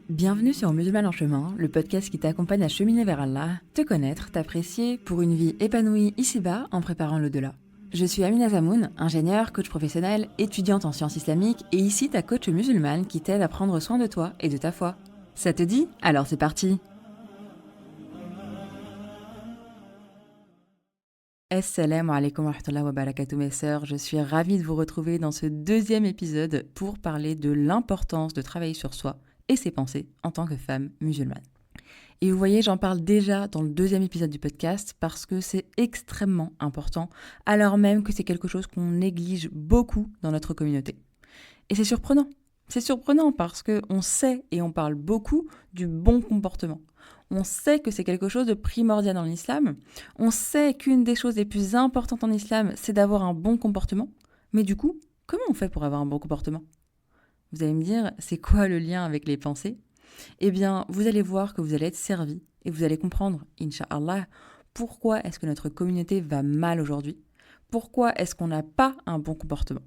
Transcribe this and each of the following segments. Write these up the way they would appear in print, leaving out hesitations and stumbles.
Bienvenue sur Musulman en chemin, le podcast qui t'accompagne à cheminer vers Allah, te connaître, t'apprécier pour une vie épanouie ici-bas en préparant l'au-delà. Je suis Amina Zamoun, ingénieure, coach professionnelle, étudiante en sciences islamiques et ici ta coach musulmane qui t'aide à prendre soin de toi et de ta foi. Ça te dit ? Alors c'est parti ! Assalamu alaikum wa rahmatullahi wa barakatuh mes sœurs, je suis ravie de vous retrouver dans ce deuxième épisode pour parler de l'importance de travailler sur soi et ses pensées en tant que femme musulmane. Et vous voyez, j'en parle déjà dans le deuxième épisode du podcast parce que c'est extrêmement important, alors même que c'est quelque chose qu'on néglige beaucoup dans notre communauté. Et c'est surprenant. C'est surprenant parce qu'on sait et on parle beaucoup du bon comportement. On sait que c'est quelque chose de primordial dans l'islam. On sait qu'une des choses les plus importantes en islam, c'est d'avoir un bon comportement. Mais du coup, comment on fait pour avoir un bon comportement ? Vous allez me dire, c'est quoi le lien avec les pensées ? Eh bien, vous allez voir que vous allez être servi et vous allez comprendre, Inch'Allah, pourquoi est-ce que notre communauté va mal aujourd'hui ? Pourquoi est-ce qu'on n'a pas un bon comportement ?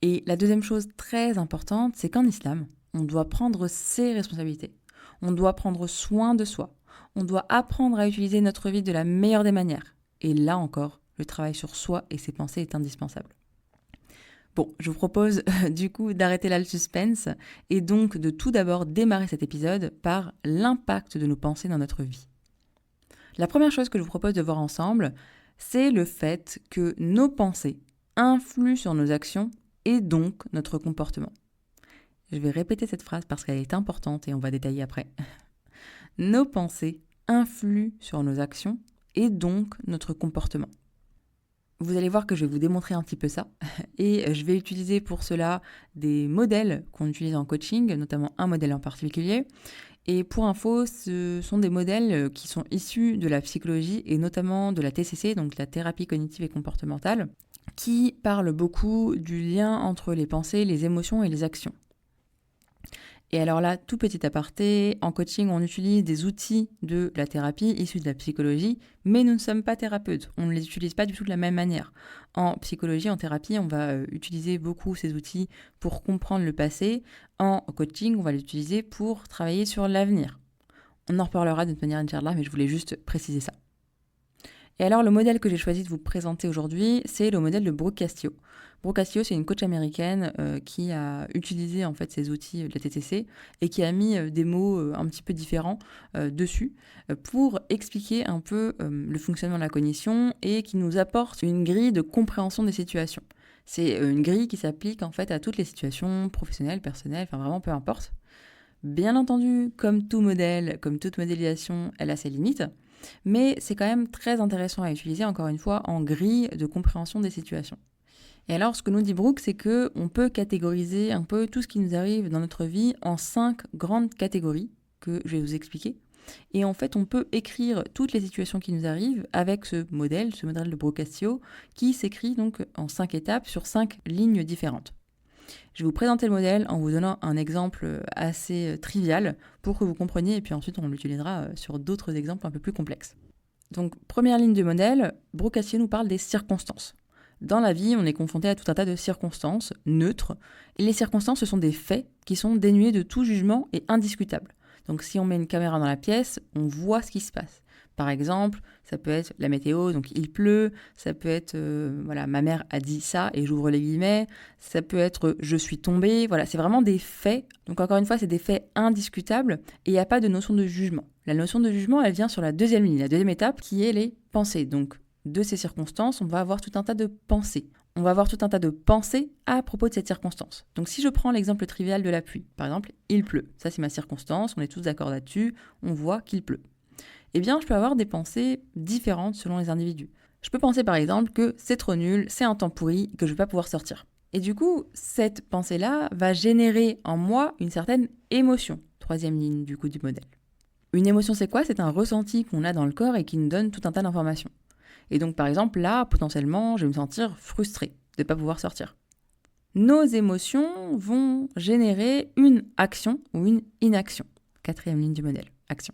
Et la deuxième chose très importante, c'est qu'en islam, on doit prendre ses responsabilités. On doit prendre soin de soi. On doit apprendre à utiliser notre vie de la meilleure des manières. Et là encore, le travail sur soi et ses pensées est indispensable. Bon, je vous propose du coup d'arrêter là le suspense et donc de tout d'abord démarrer cet épisode par l'impact de nos pensées dans notre vie. La première chose que je vous propose de voir ensemble, c'est le fait que nos pensées influent sur nos actions et donc notre comportement. Je vais répéter cette phrase parce qu'elle est importante et on va détailler après. Nos pensées influent sur nos actions et donc notre comportement. Vous allez voir que je vais vous démontrer un petit peu ça et je vais utiliser pour cela des modèles qu'on utilise en coaching, notamment un modèle en particulier. Et pour info, ce sont des modèles qui sont issus de la psychologie et notamment de la TCC, donc la thérapie cognitive et comportementale, qui parle beaucoup du lien entre les pensées, les émotions et les actions. Et alors là, tout petit aparté, en coaching, on utilise des outils de la thérapie issus de la psychologie, mais nous ne sommes pas thérapeutes. On ne les utilise pas du tout de la même manière. En psychologie, en thérapie, on va utiliser beaucoup ces outils pour comprendre le passé. En coaching, on va l'utiliser pour travailler sur l'avenir. On en reparlera d'une manière Inch'Allah, mais je voulais juste préciser ça. Et alors, le modèle que j'ai choisi de vous présenter aujourd'hui, c'est le modèle de Brooke Castillo. Brooke Castillo, c'est une coach américaine qui a utilisé en fait ces outils de la TCC et qui a mis des mots un petit peu différents dessus pour expliquer un peu le fonctionnement de la cognition et qui nous apporte une grille de compréhension des situations. C'est une grille qui s'applique en fait à toutes les situations professionnelles, personnelles, enfin vraiment peu importe. Bien entendu, comme tout modèle, comme toute modélisation, elle a ses limites. Mais c'est quand même très intéressant à utiliser, encore une fois, en grille de compréhension des situations. Et alors, ce que nous dit Brooke, c'est qu'on peut catégoriser un peu tout ce qui nous arrive dans notre vie en 5 grandes catégories que je vais vous expliquer. Et en fait, on peut écrire toutes les situations qui nous arrivent avec ce modèle de Brooke Castillo, qui s'écrit donc en 5 étapes sur 5 lignes différentes. Je vais vous présenter le modèle en vous donnant un exemple assez trivial pour que vous compreniez et puis ensuite on l'utilisera sur d'autres exemples un peu plus complexes. Donc première ligne du modèle, Brooke Castillo nous parle des circonstances. Dans la vie, on est confronté à tout un tas de circonstances neutres et les circonstances, ce sont des faits qui sont dénués de tout jugement et indiscutables. Donc si on met une caméra dans la pièce, on voit ce qui se passe. Par exemple, ça peut être la météo, donc il pleut, ça peut être, ma mère a dit ça et j'ouvre les guillemets, ça peut être je suis tombée, voilà, c'est vraiment des faits. Donc encore une fois, c'est des faits indiscutables et il n'y a pas de notion de jugement. La notion de jugement, elle vient sur la deuxième ligne, la deuxième étape qui est les pensées. Donc de ces circonstances, on va avoir tout un tas de pensées. On va avoir tout un tas de pensées à propos de cette circonstance. Donc si je prends l'exemple trivial de la pluie, par exemple, il pleut, ça c'est ma circonstance, on est tous d'accord là-dessus, on voit qu'il pleut. Eh bien, je peux avoir des pensées différentes selon les individus. Je peux penser par exemple que c'est trop nul, c'est un temps pourri, que je ne vais pas pouvoir sortir. Et du coup, cette pensée-là va générer en moi une certaine émotion. Troisième ligne du coup du modèle. Une émotion, c'est quoi ? C'est un ressenti qu'on a dans le corps et qui nous donne tout un tas d'informations. Et donc, par exemple, là, potentiellement, je vais me sentir frustrée de ne pas pouvoir sortir. Nos émotions vont générer une action ou une inaction. Quatrième ligne du modèle, action.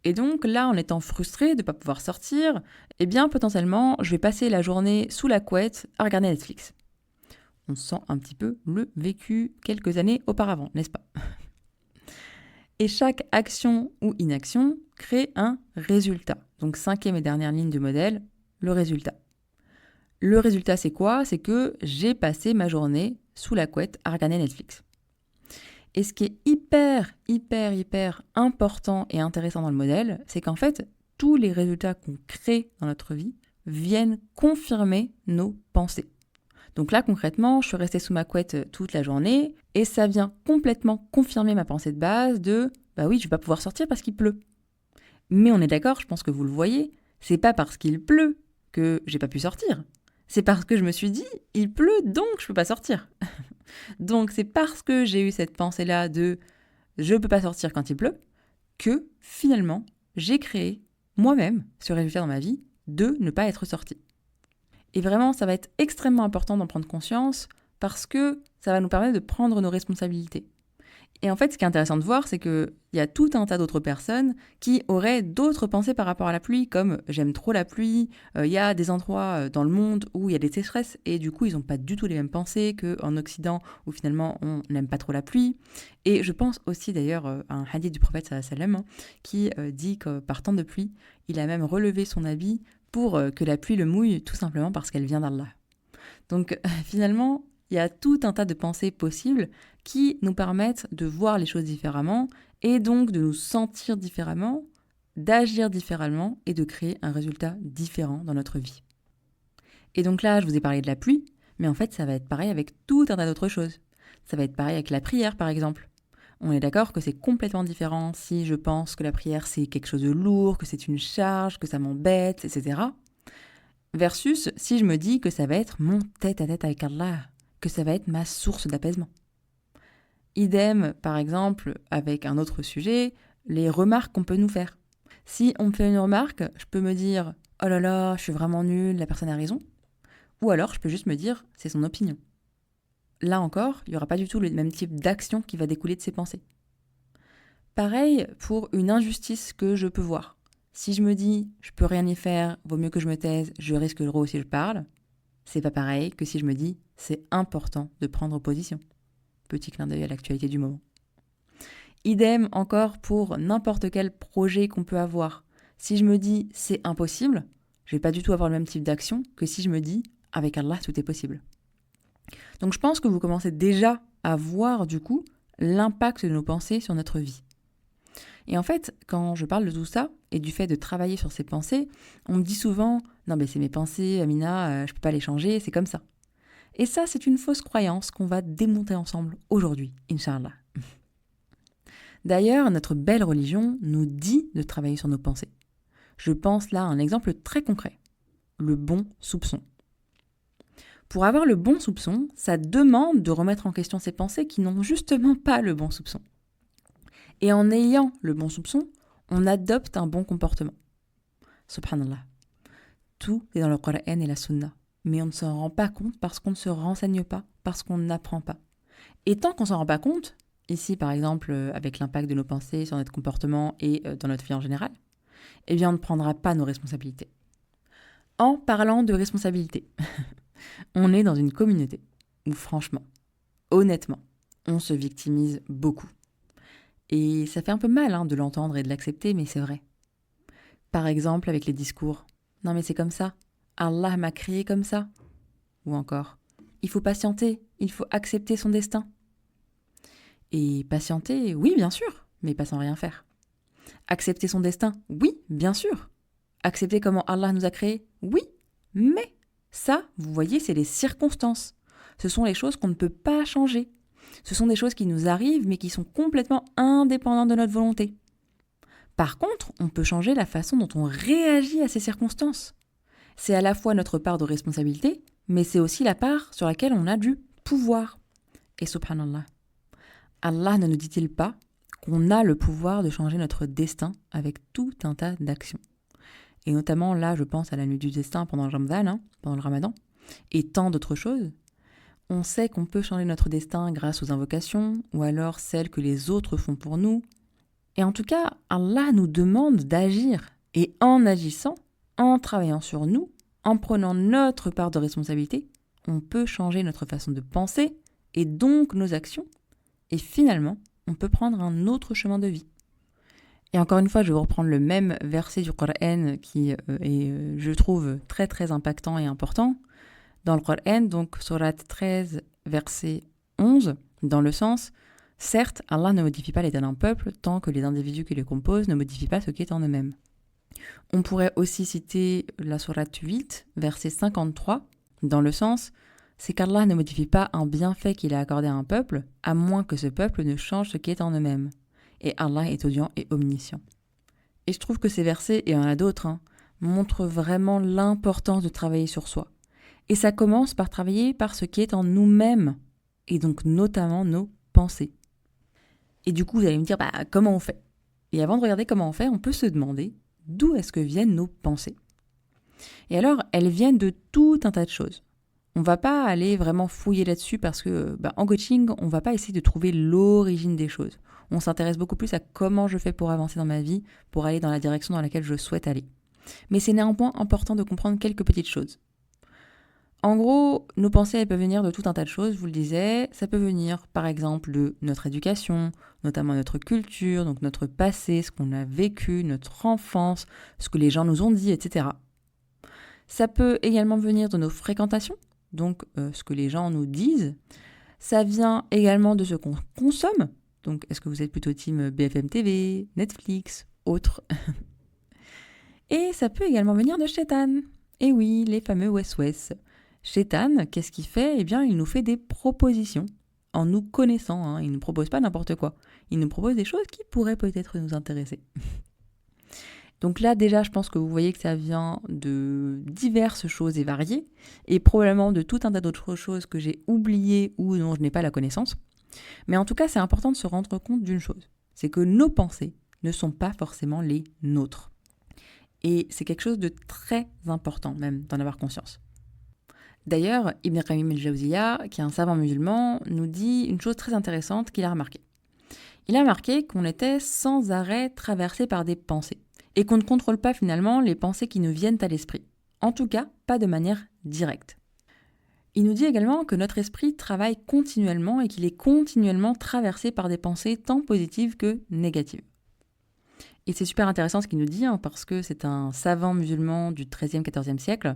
Et donc là, en étant frustrée de ne pas pouvoir sortir, eh bien potentiellement, je vais passer la journée sous la couette à regarder Netflix. On sent un petit peu le vécu quelques années auparavant, n'est-ce pas ? Et chaque action ou inaction crée un résultat. Donc 5e et dernière ligne du modèle, le résultat. Le résultat, c'est quoi? C'est que j'ai passé ma journée sous la couette à regarder Netflix. Et ce qui est hyper important et intéressant dans le modèle, c'est qu'en fait, tous les résultats qu'on crée dans notre vie viennent confirmer nos pensées. Donc là, concrètement, je suis restée sous ma couette toute la journée et ça vient complètement confirmer ma pensée de base de « bah oui, je vais pas pouvoir sortir parce qu'il pleut ». Mais on est d'accord, je pense que vous le voyez, c'est pas parce qu'il pleut que j'ai pas pu sortir. C'est parce que je me suis dit « il pleut, donc je peux pas sortir ». Donc c'est parce que j'ai eu cette pensée-là de « je peux pas sortir quand il pleut » que finalement, j'ai créé moi-même ce résultat dans ma vie de ne pas être sortie. Et vraiment, ça va être extrêmement important d'en prendre conscience parce que ça va nous permettre de prendre nos responsabilités. Et en fait, ce qui est intéressant de voir, c'est qu'il y a tout un tas d'autres personnes qui auraient d'autres pensées par rapport à la pluie, comme j'aime trop la pluie, il y a des endroits dans le monde où il y a des sécheresses, et du coup, ils n'ont pas du tout les mêmes pensées qu'en Occident, où finalement, on n'aime pas trop la pluie. Et je pense aussi d'ailleurs à un hadith du prophète sallam qui dit que par temps de pluie, il a même relevé son habit pour que la pluie le mouille, tout simplement parce qu'elle vient d'Allah. Donc finalement, il y a tout un tas de pensées possibles qui nous permettent de voir les choses différemment et donc de nous sentir différemment, d'agir différemment et de créer un résultat différent dans notre vie. Et donc là, je vous ai parlé de la pluie, mais en fait, ça va être pareil avec tout un tas d'autres choses. Ça va être pareil avec la prière, par exemple. On est d'accord que c'est complètement différent si je pense que la prière, c'est quelque chose de lourd, que c'est une charge, que ça m'embête, etc. Versus si je me dis que ça va être mon tête-à-tête avec Allah, que ça va être ma source d'apaisement. Idem, par exemple, avec un autre sujet, les remarques qu'on peut nous faire. Si on me fait une remarque, je peux me dire « Oh là là, je suis vraiment nulle, la personne a raison ». Ou alors, je peux juste me dire « C'est son opinion ». Là encore, il n'y aura pas du tout le même type d'action qui va découler de ces pensées. Pareil pour une injustice que je peux voir. Si je me dis « Je peux rien y faire, vaut mieux que je me taise, je risque le gros si je parle », c'est pas pareil que si je me dis « C'est important de prendre position ». Petit clin d'œil à l'actualité du moment. Idem encore pour n'importe quel projet qu'on peut avoir. Si je me dis « C'est impossible », je vais pas du tout avoir le même type d'action que si je me dis « Avec Allah, tout est possible ». Donc je pense que vous commencez déjà à voir du coup l'impact de nos pensées sur notre vie. Et en fait, quand je parle de tout ça et du fait de travailler sur ces pensées, on me dit souvent « Non mais c'est mes pensées, Amina, je peux pas les changer, c'est comme ça ». Et ça, c'est une fausse croyance qu'on va démonter ensemble aujourd'hui, Inch'Allah. D'ailleurs, notre belle religion nous dit de travailler sur nos pensées. Je pense là à un exemple très concret, le bon soupçon. Pour avoir le bon soupçon, ça demande de remettre en question ses pensées qui n'ont justement pas le bon soupçon. Et en ayant le bon soupçon, on adopte un bon comportement. Subhanallah. Tout est dans le Coran et la Sunna. Mais on ne s'en rend pas compte parce qu'on ne se renseigne pas, parce qu'on n'apprend pas. Et tant qu'on ne s'en rend pas compte, ici par exemple avec l'impact de nos pensées sur notre comportement et dans notre vie en général, eh bien on ne prendra pas nos responsabilités. En parlant de responsabilité, on est dans une communauté où franchement, honnêtement, on se victimise beaucoup. Et ça fait un peu mal de l'entendre et de l'accepter, mais c'est vrai. Par exemple avec les discours « Non mais c'est comme ça ». Allah m'a créé comme ça. Ou encore, il faut patienter, il faut accepter son destin. Et patienter, oui, bien sûr, mais pas sans rien faire. Accepter son destin, oui, bien sûr. Accepter comment Allah nous a créés, oui, mais ça, vous voyez, c'est les circonstances. Ce sont les choses qu'on ne peut pas changer. Ce sont des choses qui nous arrivent, mais qui sont complètement indépendantes de notre volonté. Par contre, on peut changer la façon dont on réagit à ces circonstances. C'est à la fois notre part de responsabilité, mais c'est aussi la part sur laquelle on a du pouvoir. Et subhanallah, Allah ne nous dit-il pas qu'on a le pouvoir de changer notre destin avec tout un tas d'actions. Et notamment là, je pense à la nuit du destin pendant le Ramadan, et tant d'autres choses. On sait qu'on peut changer notre destin grâce aux invocations, ou alors celles que les autres font pour nous. Et en tout cas, Allah nous demande d'agir, et en agissant, en travaillant sur nous, en prenant notre part de responsabilité, on peut changer notre façon de penser et donc nos actions. Et finalement, on peut prendre un autre chemin de vie. Et encore une fois, je vais vous reprendre le même verset du Coran qui est, je trouve, très très impactant et important. Dans le Coran, donc sourate 13, verset 11, dans le sens « Certes, Allah ne modifie pas l'état d'un peuple tant que les individus qui le composent ne modifient pas ce qui est en eux-mêmes. » On pourrait aussi citer la sourate 8, verset 53, dans le sens « C'est qu'Allah ne modifie pas un bienfait qu'il a accordé à un peuple, à moins que ce peuple ne change ce qui est en eux-mêmes. Et Allah est audient et omniscient. » Et je trouve que ces versets, et il y en a d'autres, montrent vraiment l'importance de travailler sur soi. Et ça commence par travailler par ce qui est en nous-mêmes, et donc notamment nos pensées. Et du coup, vous allez me dire, comment on fait ? Et avant de regarder comment on fait, on peut se demander d'où est-ce que viennent nos pensées. Et alors, elles viennent de tout un tas de choses. On ne va pas aller vraiment fouiller là-dessus parce que en coaching, on ne va pas essayer de trouver l'origine des choses. On s'intéresse beaucoup plus à comment je fais pour avancer dans ma vie, pour aller dans la direction dans laquelle je souhaite aller. Mais c'est néanmoins important de comprendre quelques petites choses. En gros, nos pensées, elles peuvent venir de tout un tas de choses, je vous le disais. Ça peut venir, par exemple, de notre éducation, notamment notre culture, donc notre passé, ce qu'on a vécu, notre enfance, ce que les gens nous ont dit, etc. Ça peut également venir de nos fréquentations, donc ce que les gens nous disent. Ça vient également de ce qu'on consomme. Donc, est-ce que vous êtes plutôt team BFM TV, Netflix, autres? Et ça peut également venir de Shaitan. Et oui, les fameux Wes-Wes. Shaitan, qu'est-ce qu'il fait ? Eh bien, il nous fait des propositions en nous connaissant. Il ne nous propose pas n'importe quoi. Il nous propose des choses qui pourraient peut-être nous intéresser. Donc là, déjà, je pense que vous voyez que ça vient de diverses choses et variées, et probablement de tout un tas d'autres choses que j'ai oubliées ou dont je n'ai pas la connaissance. Mais en tout cas, c'est important de se rendre compte d'une chose, c'est que nos pensées ne sont pas forcément les nôtres. Et c'est quelque chose de très important même d'en avoir conscience. D'ailleurs, Ibn Qayyim al-Jawziyya, qui est un savant musulman, nous dit une chose très intéressante qu'il a remarquée. Il a remarqué qu'on était sans arrêt traversé par des pensées, et qu'on ne contrôle pas finalement les pensées qui nous viennent à l'esprit. En tout cas, pas de manière directe. Il nous dit également que notre esprit travaille continuellement et qu'il est continuellement traversé par des pensées tant positives que négatives. Et c'est super intéressant ce qu'il nous dit, parce que c'est un savant musulman du XIIIe, XIVe siècle.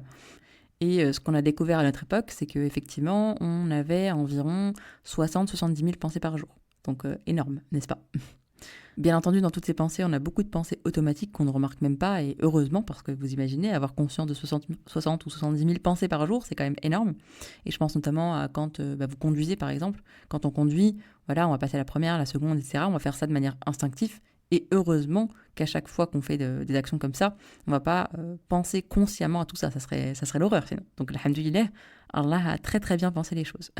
Et ce qu'on a découvert à notre époque, c'est qu'effectivement, on avait environ 60-70 000 pensées par jour. Donc énorme, n'est-ce pas ? Bien entendu, dans toutes ces pensées, on a beaucoup de pensées automatiques qu'on ne remarque même pas, et heureusement, parce que vous imaginez, avoir conscience de 60 ou 70 000 pensées par jour, c'est quand même énorme. Et je pense notamment à quand vous conduisez, par exemple. Quand on conduit, voilà, on va passer à la première, la seconde, etc. On va faire ça de manière instinctive. Et heureusement qu'à chaque fois qu'on fait des actions comme ça, on ne va pas penser consciemment à tout ça. Ça serait l'horreur sinon. Donc, alhamdoulilah, Allah a très très bien pensé les choses.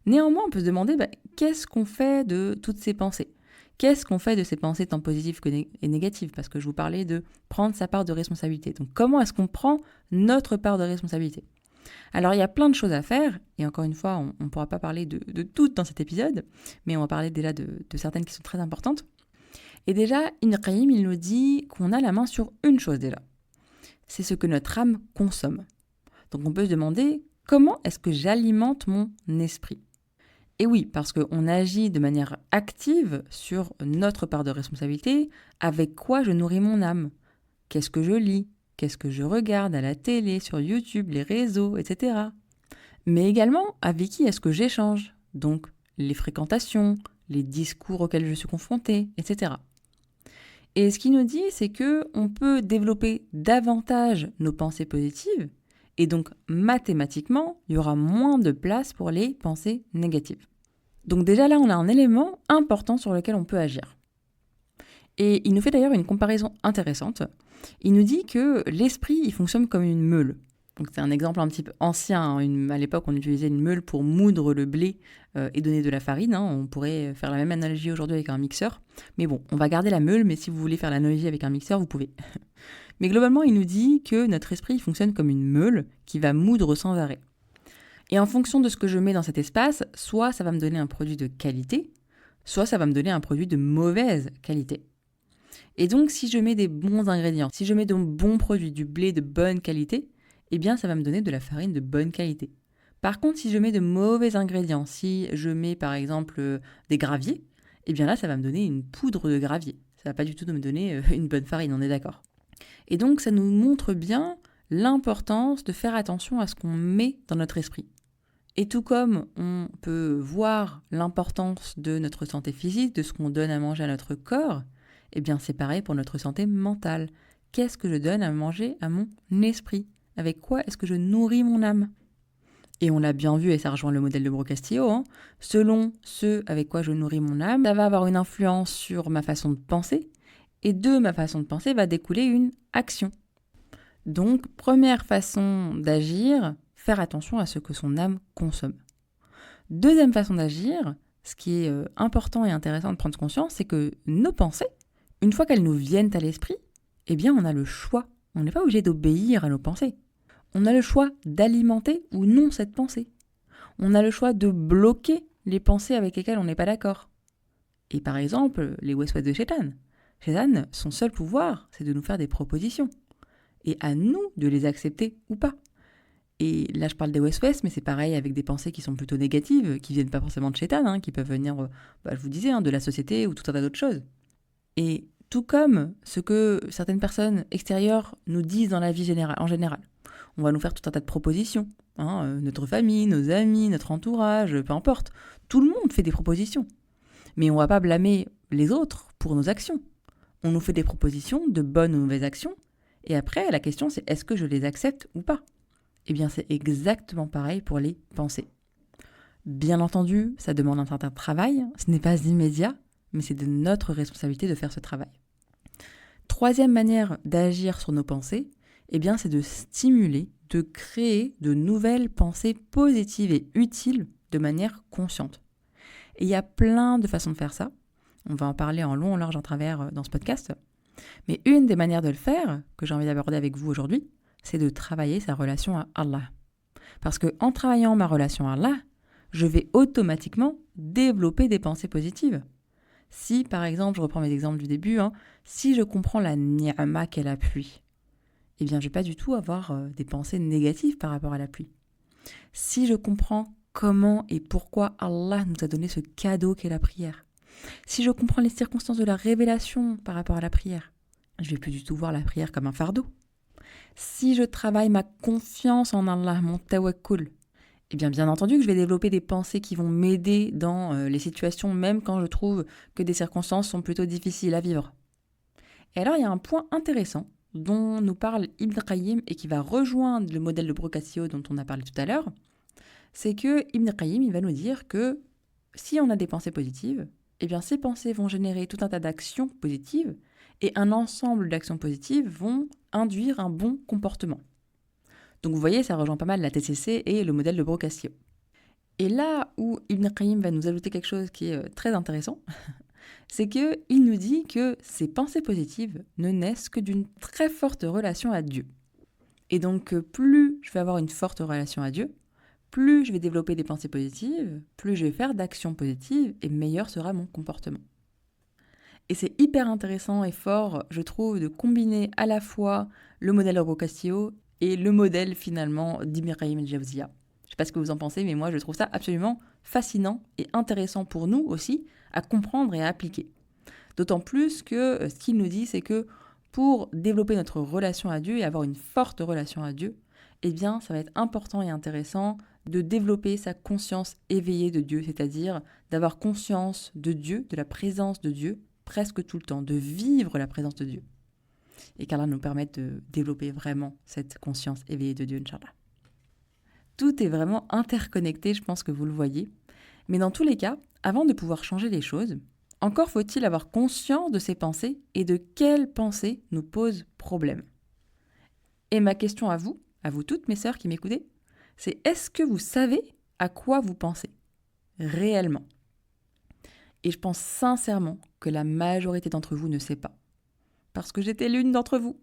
Néanmoins, on peut se demander qu'est-ce qu'on fait de toutes ces pensées ? Qu'est-ce qu'on fait de ces pensées tant positives que négatives ? Parce que je vous parlais de prendre sa part de responsabilité. Donc, comment est-ce qu'on prend notre part de responsabilité ? Alors, il y a plein de choses à faire, et encore une fois, on ne pourra pas parler de toutes dans cet épisode, mais on va parler déjà de certaines qui sont très importantes. Et déjà, Ibn Qayyim, il nous dit qu'on a la main sur une chose déjà. C'est ce que notre âme consomme. Donc, on peut se demander, comment est-ce que j'alimente mon esprit ? Et oui, parce qu'on agit de manière active sur notre part de responsabilité, avec quoi je nourris mon âme ? Qu'est-ce que je lis ? Qu'est-ce que je regarde à la télé, sur YouTube, les réseaux, etc. Mais également, avec qui est-ce que j'échange ? Donc, les fréquentations, les discours auxquels je suis confrontée, etc. Et ce qu'il nous dit, c'est qu'on peut développer davantage nos pensées positives, et donc mathématiquement, il y aura moins de place pour les pensées négatives. Donc déjà là, on a un élément important sur lequel on peut agir. Et il nous fait d'ailleurs une comparaison intéressante. Il nous dit que l'esprit, il fonctionne comme une meule. Donc c'est un exemple un petit peu ancien. À l'époque, on utilisait une meule pour moudre le blé et donner de la farine. On pourrait faire la même analogie aujourd'hui avec un mixeur. Mais bon, on va garder la meule, mais si vous voulez faire l'analogie avec un mixeur, vous pouvez. Mais globalement, il nous dit que notre esprit fonctionne comme une meule qui va moudre sans arrêt. Et en fonction de ce que je mets dans cet espace, soit ça va me donner un produit de qualité, soit ça va me donner un produit de mauvaise qualité. Et donc, si je mets des bons ingrédients, si je mets de bons produits, du blé de bonne qualité, eh bien, ça va me donner de la farine de bonne qualité. Par contre, si je mets de mauvais ingrédients, si je mets par exemple des graviers, eh bien là, ça va me donner une poudre de gravier. Ça va pas du tout me donner une bonne farine, on est d'accord. Et donc, ça nous montre bien l'importance de faire attention à ce qu'on met dans notre esprit. Et tout comme on peut voir l'importance de notre santé physique, de ce qu'on donne à manger à notre corps, eh bien c'est pareil pour notre santé mentale. Qu'est-ce que je donne à manger à mon esprit? Avec quoi est-ce que je nourris mon âme? Et on l'a bien vu, et ça rejoint le modèle de Brocastillo, selon ce avec quoi je nourris mon âme, ça va avoir une influence sur ma façon de penser, et de ma façon de penser va découler une action. Donc, première façon d'agir, faire attention à ce que son âme consomme. Deuxième façon d'agir, ce qui est important et intéressant de prendre conscience, c'est que nos pensées, une fois qu'elles nous viennent à l'esprit, eh bien on a le choix. On n'est pas obligé d'obéir à nos pensées. On a le choix d'alimenter ou non cette pensée. On a le choix de bloquer les pensées avec lesquelles on n'est pas d'accord. Et par exemple, les West-West de Shaitan. Shaitan, son seul pouvoir, c'est de nous faire des propositions. Et à nous de les accepter ou pas. Et là, je parle des West-West, mais c'est pareil avec des pensées qui sont plutôt négatives, qui viennent pas forcément de Shaitan, qui peuvent venir, je vous disais, de la société ou tout un tas d'autres choses. Et tout comme ce que certaines personnes extérieures nous disent dans la vie en général. On va nous faire tout un tas de propositions. Notre famille, nos amis, notre entourage, peu importe. Tout le monde fait des propositions. Mais on ne va pas blâmer les autres pour nos actions. On nous fait des propositions de bonnes ou mauvaises actions. Et après, la question c'est est-ce que je les accepte ou pas? Eh bien, c'est exactement pareil pour les pensées. Bien entendu, ça demande un certain travail. Ce n'est pas immédiat, mais c'est de notre responsabilité de faire ce travail. Troisième manière d'agir sur nos pensées, eh bien, c'est de stimuler, de créer de nouvelles pensées positives et utiles de manière consciente. Et il y a plein de façons de faire ça. On va en parler en long, en large, en travers dans ce podcast. Mais une des manières de le faire, que j'ai envie d'aborder avec vous aujourd'hui, c'est de travailler sa relation à Allah. Parce qu'en travaillant ma relation à Allah, je vais automatiquement développer des pensées positives. Si, par exemple, je reprends mes exemples du début, si je comprends la ni'ma qu'est la pluie, eh bien, je ne vais pas du tout avoir des pensées négatives par rapport à la pluie. Si je comprends comment et pourquoi Allah nous a donné ce cadeau qu'est la prière, si je comprends les circonstances de la révélation par rapport à la prière, je ne vais plus du tout voir la prière comme un fardeau. Si je travaille ma confiance en Allah, mon tawakkul, eh bien entendu que je vais développer des pensées qui vont m'aider dans les situations, même quand je trouve que des circonstances sont plutôt difficiles à vivre. Et alors, il y a un point intéressant dont nous parle Ibn Qayyim et qui va rejoindre le modèle de Brocastillo dont on a parlé tout à l'heure, c'est que Ibn Qayyim, il va nous dire que si on a des pensées positives, eh bien ces pensées vont générer tout un tas d'actions positives et un ensemble d'actions positives vont induire un bon comportement. Donc vous voyez, ça rejoint pas mal la TCC et le modèle de Brocastillo. Et là où Ibn Qayyim va nous ajouter quelque chose qui est très intéressant, c'est qu'il nous dit que ces pensées positives ne naissent que d'une très forte relation à Dieu. Et donc plus je vais avoir une forte relation à Dieu, plus je vais développer des pensées positives, plus je vais faire d'actions positives et meilleur sera mon comportement. Et c'est hyper intéressant et fort, je trouve, de combiner à la fois le modèle de Brocastillo et le modèle finalement d'Ibn Qayyim al-Jawziyya. Je ne sais pas ce que vous en pensez, mais moi je trouve ça absolument fascinant et intéressant pour nous aussi à comprendre et à appliquer. D'autant plus que ce qu'il nous dit, c'est que pour développer notre relation à Dieu et avoir une forte relation à Dieu, eh bien ça va être important et intéressant de développer sa conscience éveillée de Dieu, c'est-à-dire d'avoir conscience de Dieu, de la présence de Dieu, presque tout le temps, de vivre la présence de Dieu. Et qu'Allah nous permette de développer vraiment cette conscience éveillée de Dieu, Inch'Allah. Tout est vraiment interconnecté, je pense que vous le voyez. Mais dans tous les cas, avant de pouvoir changer les choses, encore faut-il avoir conscience de ces pensées et de quelles pensées nous posent problème. Et ma question à vous toutes mes sœurs qui m'écoutez, c'est est-ce que vous savez à quoi vous pensez réellement? Et je pense sincèrement que la majorité d'entre vous ne sait pas. Parce que j'étais l'une d'entre vous.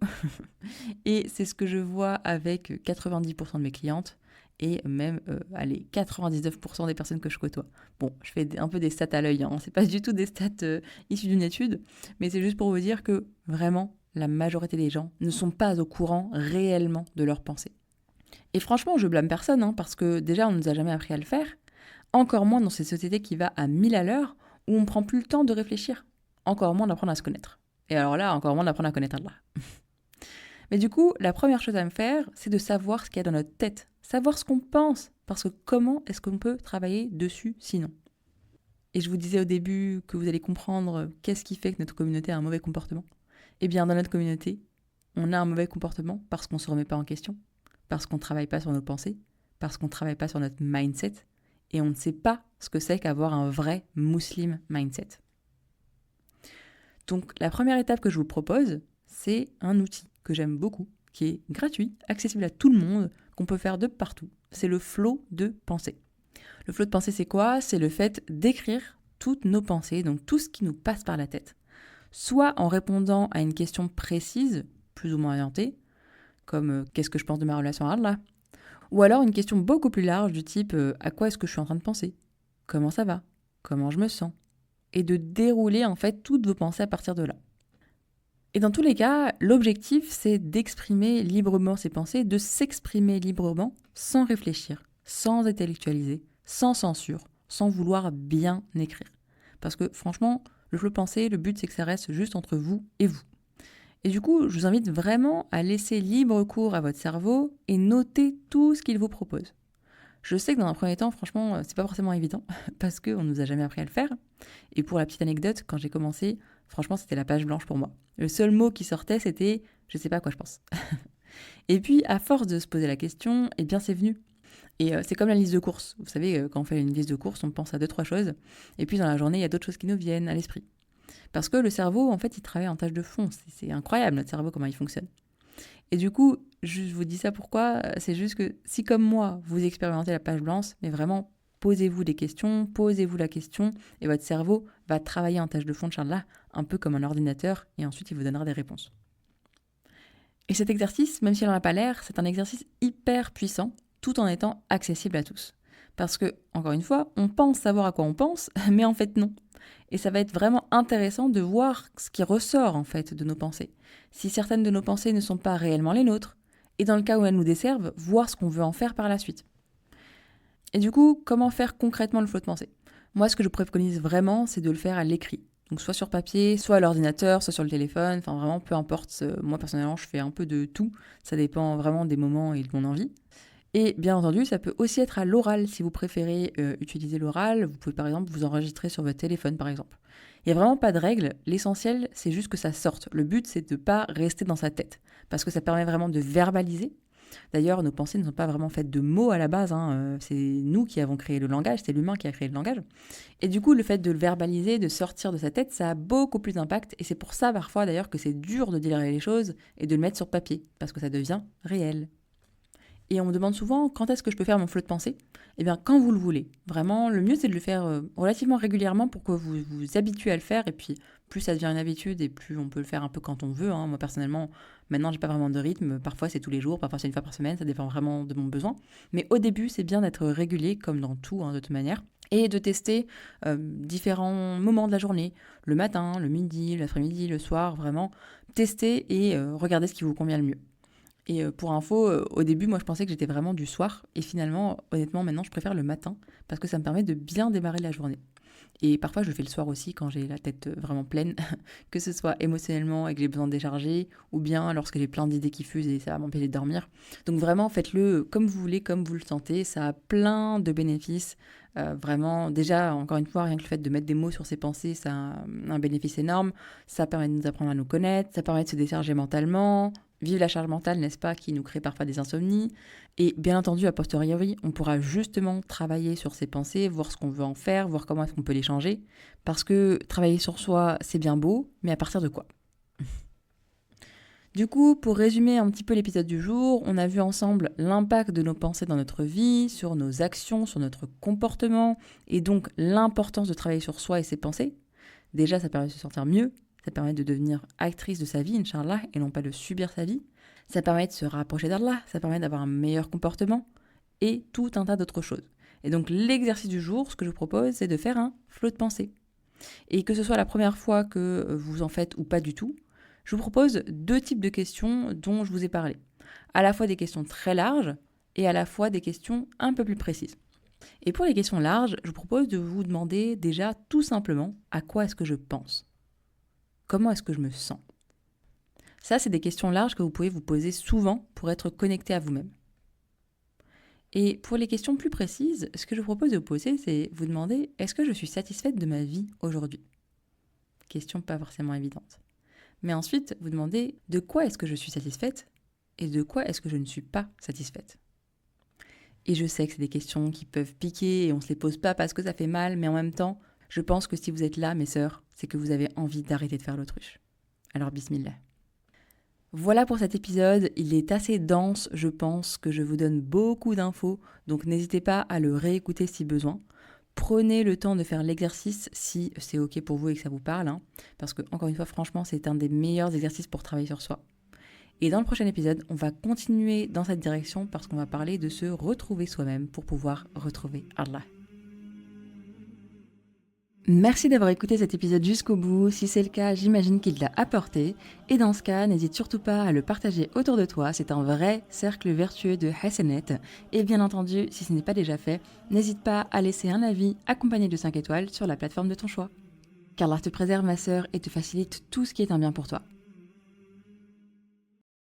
Et c'est ce que je vois avec 90% de mes clientes et même 99% des personnes que je côtoie. Bon, je fais un peu des stats à l'œil, c'est pas du tout des stats issues d'une étude, mais c'est juste pour vous dire que vraiment, la majorité des gens ne sont pas au courant réellement de leurs pensées. Et franchement, je blâme personne, parce que déjà, on ne nous a jamais appris à le faire, encore moins dans cette société qui va à 1000 à l'heure, où on ne prend plus le temps de réfléchir, encore moins d'apprendre à se connaître. Et alors là, encore moins d'apprendre à connaître Allah. Mais du coup, la première chose à me faire, c'est de savoir ce qu'il y a dans notre tête, savoir ce qu'on pense, parce que comment est-ce qu'on peut travailler dessus sinon? Et je vous disais au début que vous allez comprendre qu'est-ce qui fait que notre communauté a un mauvais comportement. Eh bien, dans notre communauté, on a un mauvais comportement parce qu'on ne se remet pas en question, parce qu'on ne travaille pas sur nos pensées, parce qu'on ne travaille pas sur notre mindset, et on ne sait pas ce que c'est qu'avoir un vrai Muslim mindset. Donc, la première étape que je vous propose, c'est un outil que j'aime beaucoup, qui est gratuit, accessible à tout le monde, qu'on peut faire de partout. C'est le flow de pensée. Le flow de pensée, c'est quoi? C'est le fait d'écrire toutes nos pensées, donc tout ce qui nous passe par la tête. Soit en répondant à une question précise, plus ou moins orientée, comme qu'est-ce que je pense de ma relation à Allah? Ou alors une question beaucoup plus large du type à quoi est-ce que je suis en train de penser? Comment ça va? Comment je me sens? Et de dérouler en fait toutes vos pensées à partir de là. Et dans tous les cas, l'objectif, c'est d'exprimer librement ses pensées, de s'exprimer librement sans réfléchir, sans intellectualiser, sans censure, sans vouloir bien écrire. Parce que franchement, le flow de pensée, le but, c'est que ça reste juste entre vous et vous. Et du coup, je vous invite vraiment à laisser libre cours à votre cerveau et noter tout ce qu'il vous propose. Je sais que dans un premier temps, franchement, c'est pas forcément évident parce qu'on nous a jamais appris à le faire. Et pour la petite anecdote, quand j'ai commencé, franchement, c'était la page blanche pour moi. Le seul mot qui sortait, c'était « je sais pas à quoi je pense ». Et puis, à force de se poser la question, eh bien, c'est venu. Et c'est comme la liste de courses. Vous savez, quand on fait une liste de courses, on pense à 2-3 choses. Et puis, dans la journée, il y a d'autres choses qui nous viennent à l'esprit. Parce que le cerveau, en fait, il travaille en tâche de fond. C'est incroyable, notre cerveau, comment il fonctionne. Et du coup, je vous dis ça pourquoi? C'est juste que si, comme moi, vous expérimentez la page blanche, mais vraiment, posez-vous des questions, posez-vous la question, et votre cerveau va travailler en tâche de fond, Inch'Allah, un peu comme un ordinateur, et ensuite, il vous donnera des réponses. Et cet exercice, même s'il n'en a pas l'air, c'est un exercice hyper puissant, tout en étant accessible à tous. Parce que, encore une fois, on pense savoir à quoi on pense, mais en fait non. Et ça va être vraiment intéressant de voir ce qui ressort en fait de nos pensées. Si certaines de nos pensées ne sont pas réellement les nôtres, et dans le cas où elles nous desservent, voir ce qu'on veut en faire par la suite. Et du coup, comment faire concrètement le flow de pensée? Moi, ce que je préconise vraiment, c'est de le faire à l'écrit. Donc soit sur papier, soit à l'ordinateur, soit sur le téléphone, enfin vraiment peu importe. Moi personnellement, je fais un peu de tout. Ça dépend vraiment des moments et de mon envie. Et bien entendu, ça peut aussi être à l'oral. Si vous préférez utiliser l'oral, vous pouvez par exemple vous enregistrer sur votre téléphone par exemple. Il n'y a vraiment pas de règle. L'essentiel, c'est juste que ça sorte. Le but, c'est de ne pas rester dans sa tête. Parce que ça permet vraiment de verbaliser. D'ailleurs, nos pensées ne sont pas vraiment faites de mots à la base. C'est nous qui avons créé le langage, c'est l'humain qui a créé le langage. Et du coup, le fait de le verbaliser, de sortir de sa tête, ça a beaucoup plus d'impact. Et c'est pour ça parfois d'ailleurs que c'est dur de dire les choses et de le mettre sur papier. Parce que ça devient réel. Et on me demande souvent quand est-ce que je peux faire mon flot de pensée? Eh bien, quand vous le voulez. Vraiment, le mieux, c'est de le faire relativement régulièrement pour que vous vous habituez à le faire. Et puis, plus ça devient une habitude et plus on peut le faire un peu quand on veut. Moi, personnellement, maintenant, j'ai pas vraiment de rythme. Parfois, c'est tous les jours, parfois, c'est une fois par semaine. Ça dépend vraiment de mon besoin. Mais au début, c'est bien d'être régulier, comme dans tout, de toute manière. Et de tester différents moments de la journée. Le matin, le midi, l'après-midi, le soir. Vraiment, tester et regarder ce qui vous convient le mieux. Et pour info, au début, moi, je pensais que j'étais vraiment du soir. Et finalement, honnêtement, maintenant, je préfère le matin parce que ça me permet de bien démarrer la journée. Et parfois, je le fais le soir aussi quand j'ai la tête vraiment pleine, que ce soit émotionnellement et que j'ai besoin de décharger, ou bien lorsque j'ai plein d'idées qui fusent et ça va m'empêcher de dormir. Donc vraiment, faites-le comme vous voulez, comme vous le sentez. Ça a plein de bénéfices. Vraiment, déjà, encore une fois, rien que le fait de mettre des mots sur ses pensées, ça a un bénéfice énorme. Ça permet de nous apprendre à nous connaître, ça permet de se décharger mentalement. Vive la charge mentale, n'est-ce pas, qui nous crée parfois des insomnies. Et bien entendu, a posteriori, on pourra justement travailler sur ses pensées, voir ce qu'on veut en faire, voir comment est-ce qu'on peut les changer. Parce que travailler sur soi, c'est bien beau, mais à partir de quoi? Du coup, pour résumer un petit peu l'épisode du jour, on a vu ensemble l'impact de nos pensées dans notre vie, sur nos actions, sur notre comportement, et donc l'importance de travailler sur soi et ses pensées. Déjà, ça permet de se sentir mieux. Ça permet de devenir actrice de sa vie, Inch'Allah, et non pas de subir sa vie. Ça permet de se rapprocher d'Allah, ça permet d'avoir un meilleur comportement, et tout un tas d'autres choses. Et donc l'exercice du jour, ce que je vous propose, c'est de faire un flot de pensée. Et que ce soit la première fois que vous en faites ou pas du tout, je vous propose 2 types de questions dont je vous ai parlé. À la fois des questions très larges, et à la fois des questions un peu plus précises. Et pour les questions larges, je vous propose de vous demander déjà tout simplement à quoi est-ce que je pense ? Comment est-ce que je me sens ? Ça, c'est des questions larges que vous pouvez vous poser souvent pour être connecté à vous-même. Et pour les questions plus précises, ce que je vous propose de vous poser, c'est vous demander, est-ce que je suis satisfaite de ma vie aujourd'hui ? Question pas forcément évidente. Mais ensuite, vous demandez, de quoi est-ce que je suis satisfaite et de quoi est-ce que je ne suis pas satisfaite ? Et je sais que c'est des questions qui peuvent piquer et on ne se les pose pas parce que ça fait mal, mais en même temps, je pense que si vous êtes là, mes sœurs, c'est que vous avez envie d'arrêter de faire l'autruche. Alors bismillah. Voilà pour cet épisode, il est assez dense, je pense que je vous donne beaucoup d'infos, donc n'hésitez pas à le réécouter si besoin. Prenez le temps de faire l'exercice si c'est ok pour vous et que ça vous parle, parce que encore une fois, franchement, c'est un des meilleurs exercices pour travailler sur soi. Et dans le prochain épisode, on va continuer dans cette direction parce qu'on va parler de se retrouver soi-même pour pouvoir retrouver Allah. Merci d'avoir écouté cet épisode jusqu'au bout. Si c'est le cas, j'imagine qu'il t'a apporté. Et dans ce cas, n'hésite surtout pas à le partager autour de toi. C'est un vrai cercle vertueux de Hasanet. Et bien entendu, si ce n'est pas déjà fait, n'hésite pas à laisser un avis accompagné de 5 étoiles sur la plateforme de ton choix. Qu'Allah te préserve, ma sœur, et te facilite tout ce qui est un bien pour toi.